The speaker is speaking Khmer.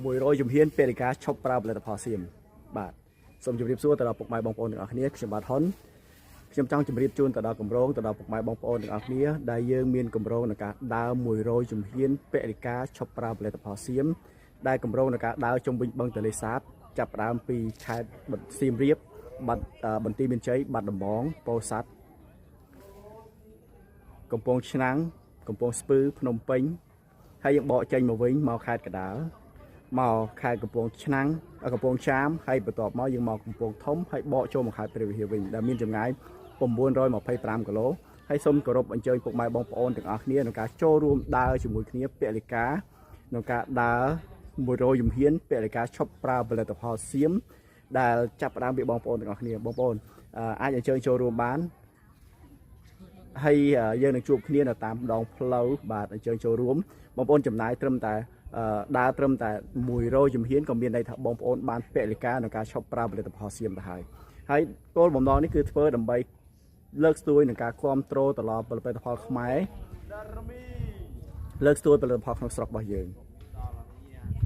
100 ជំហានពេលការឈប់ប្រើផលិតផលសៀមបាទសូមជម្រាបសួរទៅដល់ពុកម៉ែបងប្អូនទាំងអស់គ្នាខ្ញុំបាទហ៊ុនខ្ញុំចង់ជម្រាបជូនទៅដល់គម្រោងទៅដល់ពុកម៉ែបងប្អូនទាំងអស់គ្នាដែលយើងមានគម្រោងในការដើរ100ជំហានពេលការឈប់ប្រើផលិតផលសៀមដែលគម្រោងในការដើរជុំវិញបឹងទន្លេសាបចាប់ផ្ដើមពីខេត្តសៀមរាបបាត់បន្ទាយមានជ័យបាត់ដំបងពោធិ៍សាត់កំពង់ឆ្នាំងកំពង់ស្ពឺភ្នំពេញហើយយើងបកចេញមកវិញមកខេត្តកណ្ដាលមកខេត្តកំពង់ឆ្នាំងកំពង់ចាមហើយបន្ទាប់មកយើងមកកំពង់ធំហើយបកចូលមកខេត្តព្រះវិហារវិញដែលមានចម្ងាយ925គីឡូហើយសូមគោរពអញ្ជើញពុកម៉ែបងប្អូនទាំងអស់គ្នាក្នុងការចូលរួមដើរជាមួយគ្នាពលិកាក្នុងការដើរ100ជំហានពលិកាឈប់ប្រើផលិតផលសៀមដែលចាប់ផ្ដើមពីបងប្អូនទាំងអស់គ្នាបងប្អូនអាចអញ្ជើញចូលរួមបានហើយយើងនឹងជួបគ្នានៅតាមដងផ្លូវបាទអញ្ជើញចូលរួមបងប្អូនចំណាយត្រឹមតែដើរត្រឹមតែ100ជំហានក៏មានន័យថាបងប្អូនបានពលិកាក្នុងការឈប់ប្រើផលិតផលសៀមទៅហើយគោលបំណងនេះគឺធ្វើដើម្បីលើកស្ទួយនឹងការគ្រប់គ្រងទៅដល់ផលិតផលខ្មែរលើកស្ទួយផលិតផលក្នុងស្រុករបស់យើង